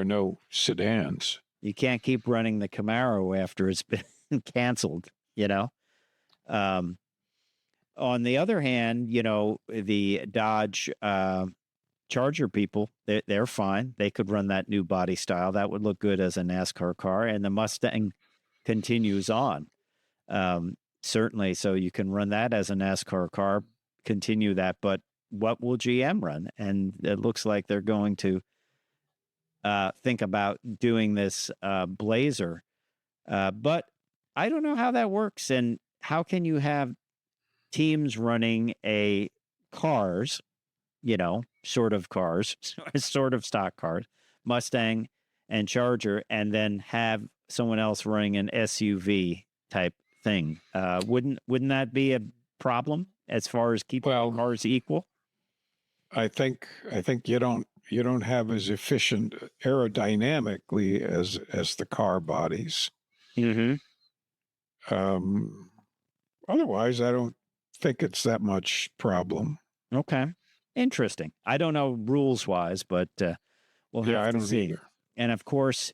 [SPEAKER 2] no sedans.
[SPEAKER 1] You can't keep running the Camaro after it's been canceled, you know? On the other hand, you know, the Dodge Charger people, they're fine. They could run that new body style. That would look good as a NASCAR car. And the Mustang continues on. Certainly, so you can run that as a NASCAR car, continue that. But what will GM run? And it looks like they're going to think about doing this Blazer. But I don't know how that works. And how can you have teams running cars, you know, sort of stock cars, Mustang and Charger, and then have someone else running an SUV type thing? Wouldn't that be a problem as far as keeping cars equal?
[SPEAKER 2] I think you don't have as efficient aerodynamically as the car bodies.
[SPEAKER 1] Mm-hmm.
[SPEAKER 2] Otherwise, I don't think it's that much problem.
[SPEAKER 1] Okay. Interesting. I don't know rules wise, but we'll have to see.
[SPEAKER 2] Either.
[SPEAKER 1] And of course,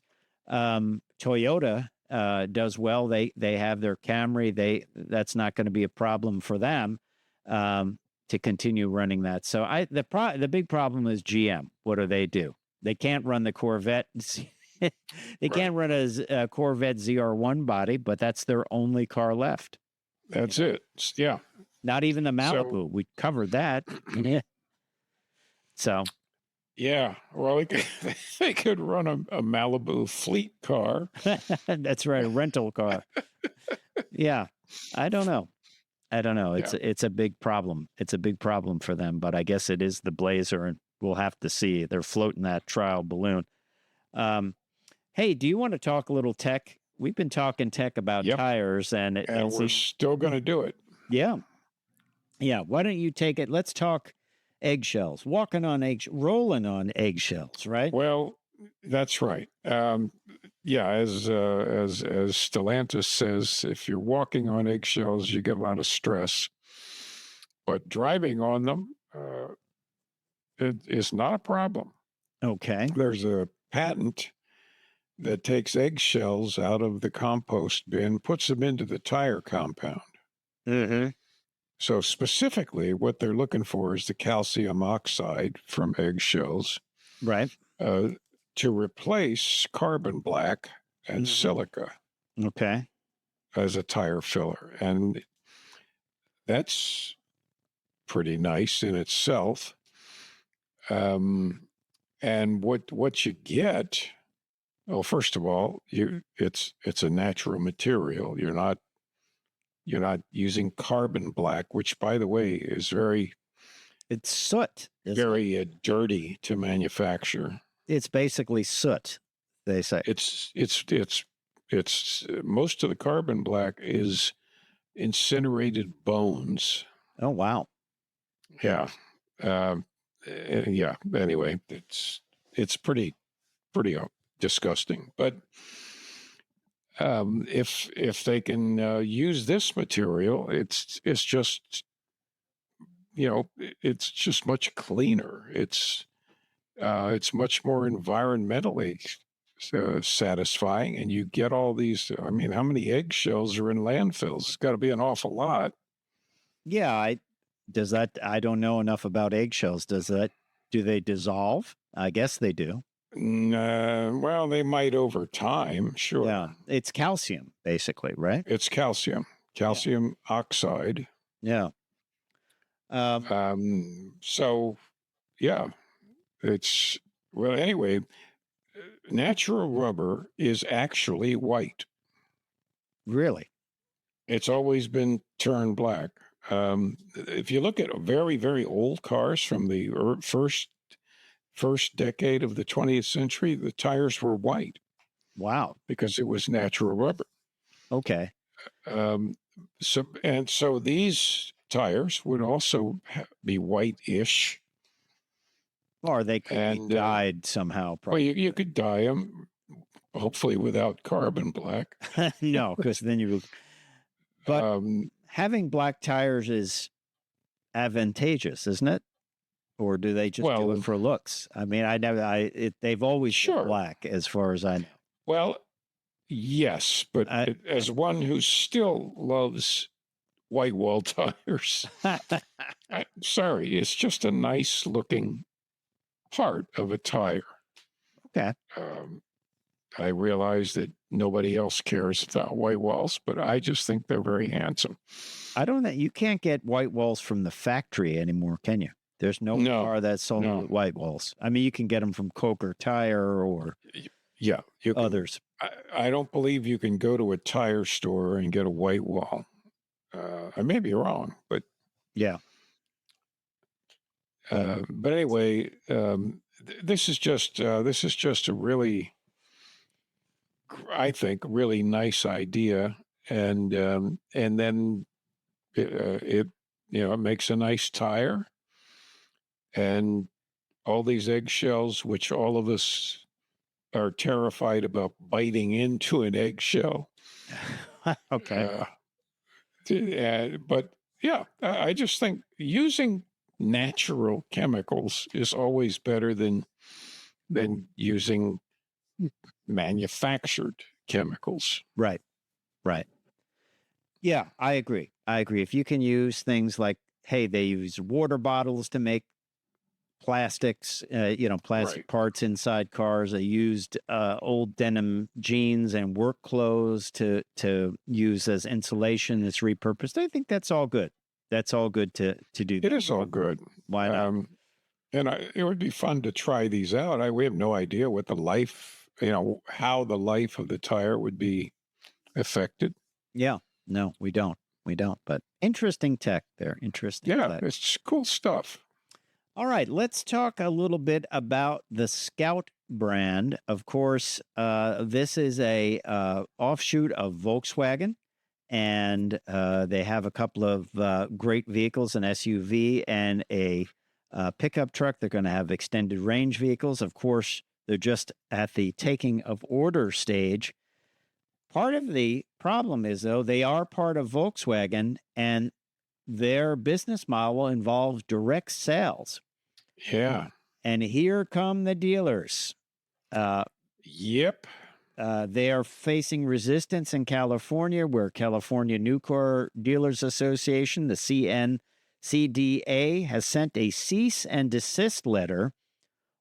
[SPEAKER 1] Toyota does well. They have their Camry. That's not going to be a problem for them to continue running that. So the big problem is GM. What do? They can't run the Corvette. They can't run a Corvette ZR1 body, but that's their only car left.
[SPEAKER 2] That's it. Yeah.
[SPEAKER 1] Not even the Malibu.
[SPEAKER 2] So,
[SPEAKER 1] we covered that. So.
[SPEAKER 2] Yeah. Well, they could run a Malibu fleet car.
[SPEAKER 1] That's right. A rental car. Yeah. I don't know. It's a big problem. It's a big problem for them, but I guess it is the Blazer, and we'll have to see. They're floating that trial balloon. Hey, do you want to talk a little tech? We've been talking tech about tires, and
[SPEAKER 2] we're still going to do it.
[SPEAKER 1] Yeah. Yeah. Why don't you take it? Let's talk eggshells, rolling on eggshells, right?
[SPEAKER 2] Well, that's right. Yeah, as Stellantis says, if you're walking on eggshells, you get a lot of stress. But driving on them it is not a problem.
[SPEAKER 1] Okay.
[SPEAKER 2] There's a patent that takes eggshells out of the compost bin, puts them into the tire compound.
[SPEAKER 1] Mm-hmm.
[SPEAKER 2] So specifically, what they're looking for is the calcium oxide from eggshells,
[SPEAKER 1] right?
[SPEAKER 2] To replace carbon black and silica.
[SPEAKER 1] Okay.
[SPEAKER 2] As a tire filler, and that's pretty nice in itself. And what you get, well, first of all, it's a natural material. You're not using carbon black, which, by the way, is it's
[SPEAKER 1] soot.
[SPEAKER 2] Very dirty to manufacture.
[SPEAKER 1] It's basically soot, they say.
[SPEAKER 2] It's most of the carbon black is incinerated bones.
[SPEAKER 1] Oh, wow.
[SPEAKER 2] Yeah. Yeah. Anyway, it's pretty disgusting. But if they can use this material, it's just, it's just much cleaner. It's much more environmentally satisfying, and you get all these. I mean, how many eggshells are in landfills? It's got to be an awful lot.
[SPEAKER 1] Yeah, I don't know enough about eggshells. Do they dissolve? I guess they do.
[SPEAKER 2] Well, they might over time, sure.
[SPEAKER 1] Yeah, it's calcium, basically, right?
[SPEAKER 2] It's calcium oxide.
[SPEAKER 1] Yeah.
[SPEAKER 2] So, yeah, well, anyway, natural rubber is actually white.
[SPEAKER 1] Really?
[SPEAKER 2] It's always been turned black. If you look at very, very old cars from the first decade of the 20th century, the tires were white.
[SPEAKER 1] Wow.
[SPEAKER 2] Because it was natural rubber.
[SPEAKER 1] Okay.
[SPEAKER 2] So these tires would also be white-ish.
[SPEAKER 1] Or they could be dyed somehow.
[SPEAKER 2] Probably. Well, you could dye them, hopefully without carbon black.
[SPEAKER 1] No, because then you. But having black tires is advantageous, isn't it? Or do they just do it for looks? I mean, they've always been black, as far as I know.
[SPEAKER 2] Well, yes, but as one who still loves white wall tires, sorry, it's just a nice looking part of a tire.
[SPEAKER 1] Okay.
[SPEAKER 2] I realize that nobody else cares about white walls, but I just think they're very handsome.
[SPEAKER 1] I don't know. You can't get white walls from the factory anymore, can you? There's no car that's sold with white walls. I mean, you can get them from Coker Tire or others.
[SPEAKER 2] I don't believe you can go to a tire store and get a white wall. I may be wrong, but
[SPEAKER 1] yeah.
[SPEAKER 2] But anyway, this is just a really, I think, really nice idea, and then it makes a nice tire, and all these eggshells, which all of us are terrified about biting into an eggshell.
[SPEAKER 1] Okay.
[SPEAKER 2] But yeah, I just think using natural chemicals is always better than using manufactured chemicals.
[SPEAKER 1] Right. Yeah, I agree. If you can use things like, hey, they use water bottles to make plastics, plastic parts inside cars. They used old denim jeans and work clothes to use as insulation that's repurposed. I think that's all good. That's all good to do.
[SPEAKER 2] It is all good.
[SPEAKER 1] Why not?
[SPEAKER 2] And it would be fun to try these out. We have no idea what the life, how the life of the tire would be affected.
[SPEAKER 1] Yeah. No, we don't. But interesting tech there. Interesting.
[SPEAKER 2] Yeah,
[SPEAKER 1] tech.
[SPEAKER 2] It's cool stuff.
[SPEAKER 1] All right, let's talk a little bit about the Scout brand. Of course, this is a offshoot of Volkswagen, and they have a couple of great vehicles, an SUV and a pickup truck. They're going to have extended range vehicles. Of course, they're just at the taking of order stage. Part of the problem is, though, they are part of Volkswagen, and their business model involves direct sales.
[SPEAKER 2] Yeah.
[SPEAKER 1] And here come the dealers.
[SPEAKER 2] Yep.
[SPEAKER 1] They are facing resistance in California, where California New Car Dealers Association, the CNCDA, has sent a cease and desist letter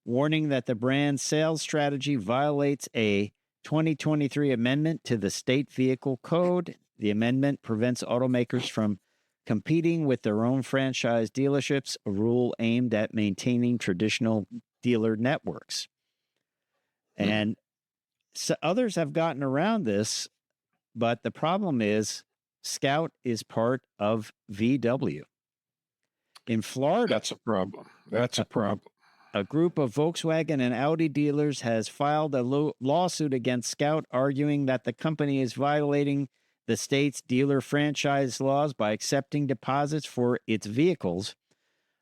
[SPEAKER 1] warning that the brand's sales strategy violates a 2023 amendment to the state vehicle code. The amendment prevents automakers from competing with their own franchise dealerships, a rule aimed at maintaining traditional dealer networks. And so others have gotten around this, but the problem is Scout is part of VW. In Florida.
[SPEAKER 2] That's a problem.
[SPEAKER 1] A group of Volkswagen and Audi dealers has filed a lawsuit against Scout, arguing that the company is violating the state's dealer franchise laws by accepting deposits for its vehicles.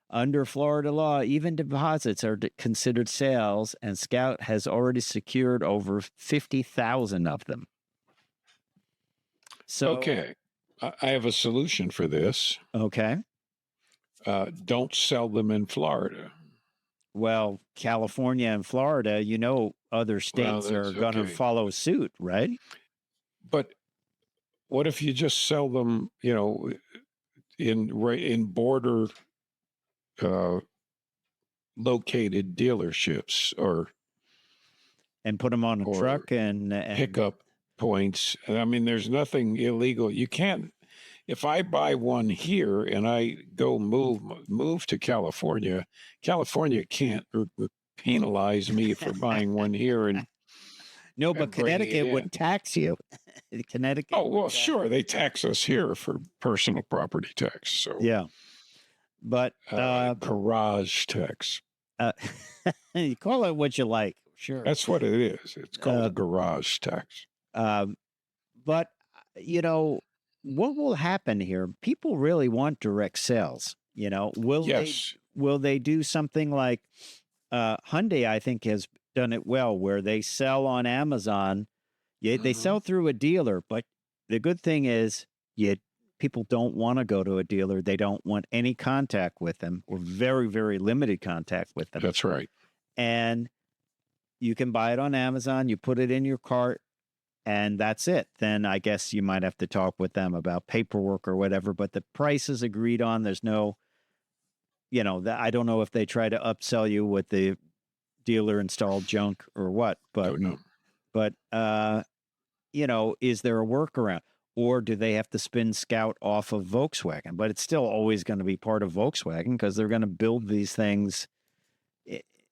[SPEAKER 1] Under Florida law, even deposits are considered sales, and Scout has already secured over 50,000 of them. So,
[SPEAKER 2] okay, I have a solution for this.
[SPEAKER 1] Okay.
[SPEAKER 2] Don't sell them in Florida.
[SPEAKER 1] Well, California and Florida, other states are going to follow suit, right?
[SPEAKER 2] But what if you just sell them, in border located dealerships
[SPEAKER 1] and put them on a truck and
[SPEAKER 2] pickup points? I mean, there's nothing illegal. You can't. If I buy one here and I go move to California, California can't penalize me for buying one here. And
[SPEAKER 1] no, but Connecticut would tax you. Connecticut.
[SPEAKER 2] Oh, well, sure. They tax us here for personal property tax. So
[SPEAKER 1] yeah, but
[SPEAKER 2] garage tax.
[SPEAKER 1] You call it what you like. Sure,
[SPEAKER 2] that's what it is. It's called garage tax.
[SPEAKER 1] But what will happen here? People really want direct sales. Will they do something like Hyundai? I think has done it well, where they sell on Amazon. Yeah, they sell through a dealer, but the good thing is, people don't want to go to a dealer. They don't want any contact with them, or very, very limited contact with them.
[SPEAKER 2] That's right.
[SPEAKER 1] And you can buy it on Amazon. You put it in your cart, and that's it. Then I guess you might have to talk with them about paperwork or whatever, but the price is agreed on. There's no, I don't know if they try to upsell you with the dealer installed junk or what, but, is there a workaround, or do they have to spin Scout off of Volkswagen? But it's still always going to be part of Volkswagen, because they're going to build these things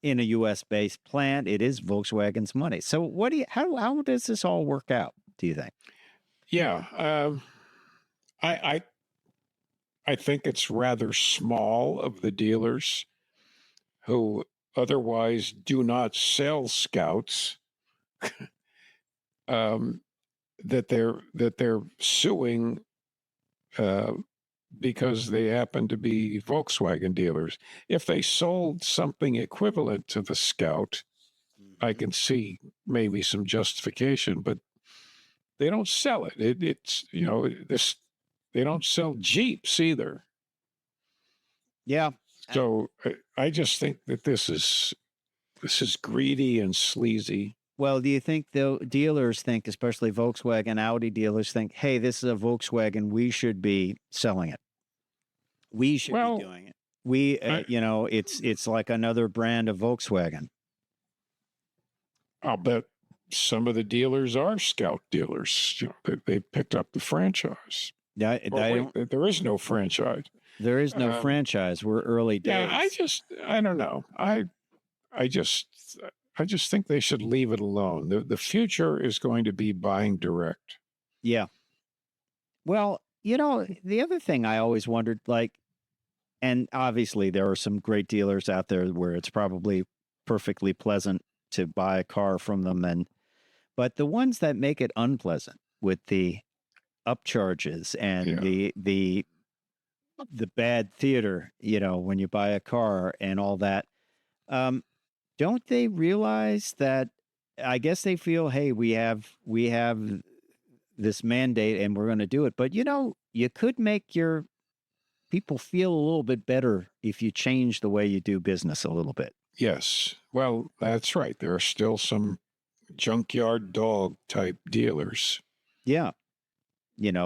[SPEAKER 1] in a U.S. based plant. It is Volkswagen's money. So how does this all work out, do you think?
[SPEAKER 2] Yeah. I think it's rather small of the dealers who otherwise do not sell Scouts that they're suing because they happen to be Volkswagen dealers. If they sold something equivalent to the Scout, I can see maybe some justification, but they don't sell it. It's they don't sell Jeeps either.
[SPEAKER 1] Yeah.
[SPEAKER 2] So I just think that this is greedy and sleazy.
[SPEAKER 1] Well, do you think the dealers think, especially Volkswagen, Audi dealers think, hey, this is a Volkswagen, we should be selling it. We should be doing it. It's like another brand of Volkswagen.
[SPEAKER 2] I'll bet some of the dealers are Scout dealers. They picked up the franchise.
[SPEAKER 1] Yeah,
[SPEAKER 2] there is no franchise.
[SPEAKER 1] There is no franchise. We're early days.
[SPEAKER 2] Yeah, I don't know. I just think they should leave it alone. The future is going to be buying direct.
[SPEAKER 1] Yeah. Well, the other thing I always wondered, and obviously there are some great dealers out there where it's probably perfectly pleasant to buy a car from them, but the ones that make it unpleasant with the upcharges and the bad theater, when you buy a car and all that, don't they realize that? I guess they feel, hey, we have this mandate and we're going to do it. But you could make your people feel a little bit better if you change the way you do business a little bit.
[SPEAKER 2] Yes. Well, that's right. There are still some junkyard dog type dealers.
[SPEAKER 1] Yeah.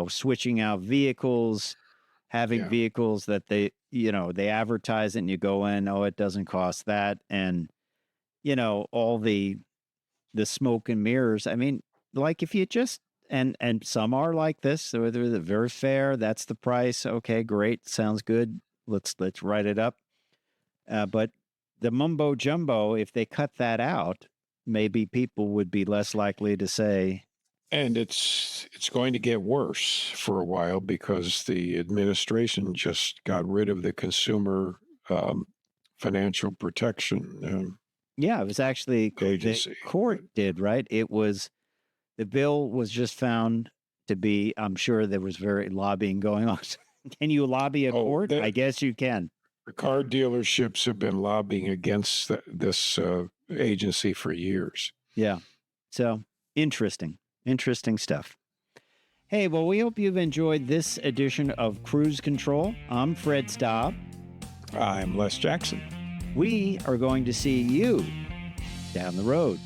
[SPEAKER 1] Switching out vehicles, having vehicles that they advertise it and you go in, oh, it doesn't cost that. And, all the smoke and mirrors. I mean, if you just, and some are like this, so they're very fair. That's the price. Okay, great. Sounds good. Let's write it up. But the mumbo jumbo, if they cut that out, maybe people would be less likely to say.
[SPEAKER 2] And it's going to get worse for a while because the administration just got rid of the consumer financial protection
[SPEAKER 1] yeah, it was actually
[SPEAKER 2] agency.
[SPEAKER 1] The court did, right? It was, the bill was just found to be, I'm sure there was very lobbying going on. Can you lobby a court? I guess you can.
[SPEAKER 2] The car dealerships have been lobbying against this agency for years.
[SPEAKER 1] Yeah. So interesting stuff. Hey, well, we hope you've enjoyed this edition of Cruise Control. I'm Fred Staab.
[SPEAKER 2] I'm Les Jackson.
[SPEAKER 1] We are going to see you down the road.